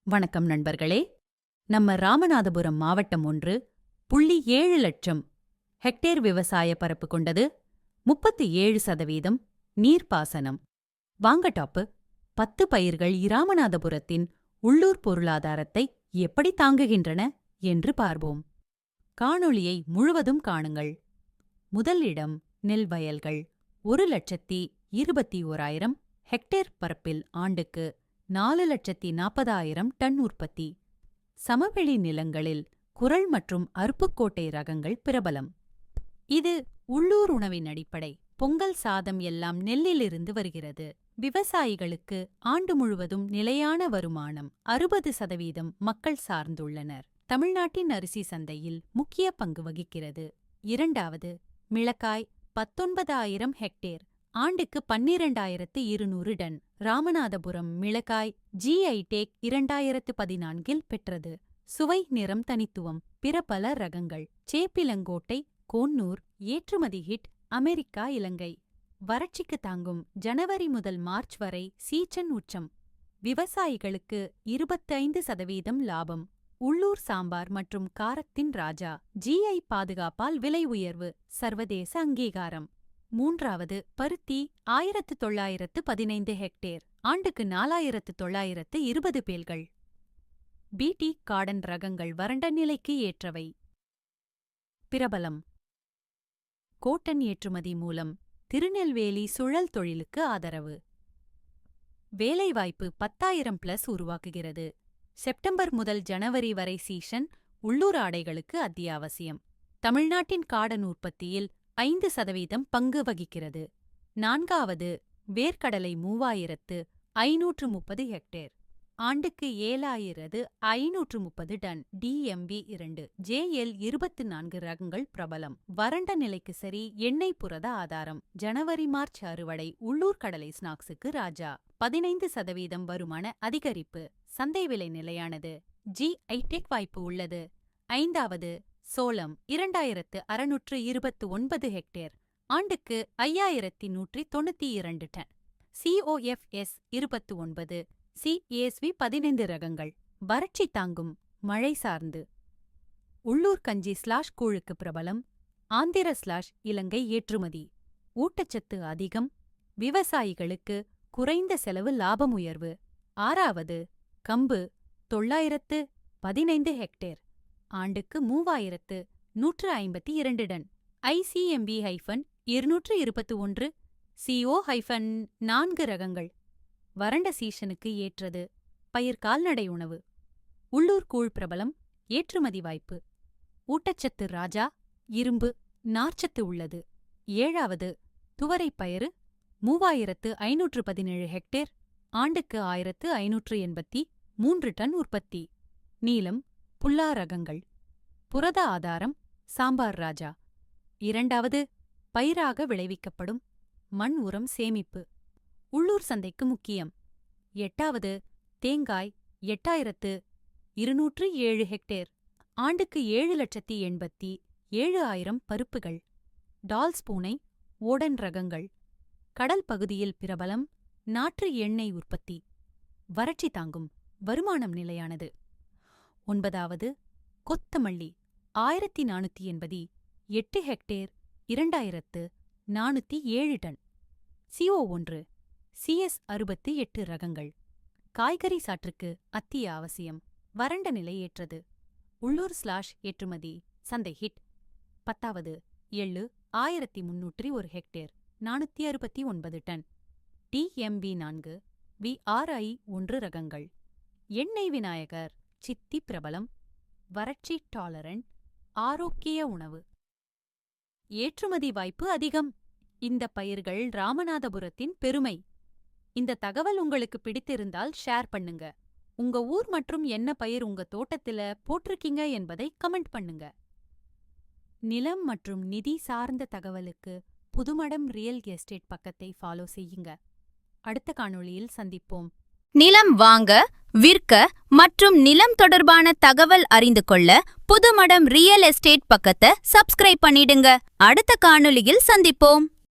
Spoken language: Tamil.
வணக்கம் நண்பர்களே. நம்ம ராமநாதபுரம் மாவட்டம் 1.7 லட்சம் ஹெக்டேர் விவசாய பரப்பு கொண்டது. 37% நீர்ப்பாசனம். வாங்க டாப்பு. 10 பயிர்கள் இராமநாதபுரத்தின் உள்ளூர் பொருளாதாரத்தை எப்படி தாங்குகின்றன என்று பார்ப்போம். காணொளியை முழுவதும் காணுங்கள். முதல் இடம் நெல் வயல்கள். 1,21,000 ஹெக்டேர் பரப்பில் ஆண்டுக்கு 4,40,000 டன் உற்பத்தி. சமவெளி நிலங்களில் குறள் மற்றும் அருப்புக்கோட்டை ரகங்கள் பிரபலம். இது உள்ளூர் உணவின் அடிப்படை. பொங்கல் சாதம் எல்லாம் நெல்லிலிருந்து வருகிறது. விவசாயிகளுக்கு ஆண்டு முழுவதும் நிலையான வருமானம். 60% மக்கள் சார்ந்துள்ளனர். தமிழ்நாட்டின் அரிசி சந்தையில் முக்கிய பங்கு வகிக்கிறது. இரண்டாவது மிளகாய். 19,000 ஹெக்டேர், ஆண்டுக்கு 12,200 டன். ராமநாதபுரம் மிளகாய் GI டேக் 2014 பெற்றது. சுவை, நிறம், தனித்துவம். பிற பல ரகங்கள். சேப்பிலங்கோட்டை, கோன்னூர். ஏற்றுமதி ஹிட் அமெரிக்கா, இலங்கை. வறட்சிக்கு தாங்கும். ஜனவரி முதல் மார்ச் வரை சீசன் உச்சம். விவசாயிகளுக்கு 25% லாபம். உள்ளூர் சாம்பார் மற்றும் காரத்தின் ராஜா. GI பாதுகாப்பால் விலை உயர்வு. சர்வதேச அங்கீகாரம். மூன்றாவது பருத்தி. 1915 ஹெக்டேர், ஆண்டுக்கு 4,920 பேல்கள். BT கார்டன் ரகங்கள் வறண்ட நிலைக்கு ஏற்றவை. பிரபலம். கோட்டன் ஏற்றுமதி மூலம் திருநெல்வேலி சுழல் தொழிலுக்கு ஆதரவு. வேலைவாய்ப்பு 10,000+ உருவாக்குகிறது. செப்டம்பர் முதல் ஜனவரி வரை சீசன். உள்ளூர் ஆடைகளுக்கு அத்தியாவசியம். தமிழ்நாட்டின் கார்டன் உற்பத்தியில் 5% பங்கு வகிக்கிறது. நான்காவது வேர்க்கடலை. 3,530 ஹெக்டேர், ஆண்டுக்கு 7,530 டன். DMV 2 JL 24 ரகங்கள் பிரபலம். வறண்ட நிலைக்கு சரி. எண்ணெய் புரத ஆதாரம். ஜனவரி மார்ச் அறுவடை. உள்ளூர் கடலை ஸ்நாக்ஸுக்கு ராஜா. 15% வருமான அதிகரிப்பு. சந்தை விலை நிலையானது. GI டெக் வாய்ப்பு உள்ளது. ஐந்தாவது சோளம். 2,629 ஹெக்டேர், ஆண்டுக்கு 5,192 டன். COFS 29, CASV 15 ரகங்கள். வறட்சி தாங்கும். மழை சார்ந்து. உள்ளூர் கஞ்சி கூழுக்கு பிரபலம். ஆந்திர இலங்கை ஏற்றுமதி. ஊட்டச்சத்து அதிகம். விவசாயிகளுக்கு குறைந்த செலவு, லாபம் உயர்வு. ஆறாவது கம்பு. 915 ஹெக்டேர், ஆண்டுக்கு 3,152 டன். ICMB-221, CO-4 ரகங்கள். வறண்ட சீசனுக்கு ஏற்றது. பயிர் கால்நடை உணவு. உள்ளூர் கூழ் பிரபலம். ஏற்றுமதி வாய்ப்பு. ஊட்டச்சத்து ராஜா. இரும்பு, நார்ச்சத்து உள்ளது. ஏழாவது துவரைப்பயிறு. 3,517 ஹெக்டேர், ஆண்டுக்கு 1,583 டன் உற்பத்தி. நீலம், புல்லா ரகங்கள். புரத ஆதாரம். சாம்பார் ராஜா. இரண்டாவது பயிராக விளைவிக்கப்படும். மண் உரம் சேமிப்பு. உள்ளூர் சந்தைக்கு முக்கியம். எட்டாவது தேங்காய். 8,207 ஹெக்டேர், ஆண்டுக்கு 7,87,000 பருப்புகள். டால்ஸ் பூனை, ஓடன் ரகங்கள். கடல் பகுதியில் பிரபலம். நாற்று எண்ணெய் உற்பத்தி. வறட்சி தாங்கும். வருமானம் நிலையானது. ஒன்பதாவது கொத்தமல்லி. 1,480, 8 ஹெக்டேர், 2,407 டன். CO1, CS 68 ரகங்கள். காய்கறி சாற்றுக்கு அத்தியாவசியம். வறண்ட நிலை ஏற்றது. உள்ளூர் ஏற்றுமதி சந்தை ஹிட். பத்தாவது எள்ளு. 1,301 ஹெக்டேர், 469 டன். DMB 4, VRI 1 ரகங்கள். எண்ணெய் விநாயகர். சித்தி பிரபலம். வறட்சி டாலரண்ட். ஆரோக்கிய உணவு. ஏற்றுமதி வாய்ப்பு அதிகம். இந்த பயிர்கள் ராமநாதபுரத்தின் பெருமை. இந்த தகவல் உங்களுக்கு பிடித்திருந்தால் ஷேர் பண்ணுங்க. உங்க ஊர் மற்றும் என்ன பயிர் உங்க தோட்டத்துல போட்டிருக்கீங்க என்பதை கமெண்ட் பண்ணுங்க. நிலம் மற்றும் நிதி சார்ந்த தகவலுக்கு புதுமடம் ரியல் எஸ்டேட் பக்கத்தை ஃபாலோ செய்யுங்க. அடுத்த காணொளியில் சந்திப்போம். நிலம் வாங்க, விற்க மற்றும் நிலம் தொடர்பான தகவல் அறிந்து கொள்ள புதுமடம் ரியல் எஸ்டேட் பக்கத்தை சப்ஸ்கிரைப் பண்ணிடுங்க. அடுத்த காணொளியில் சந்திப்போம்.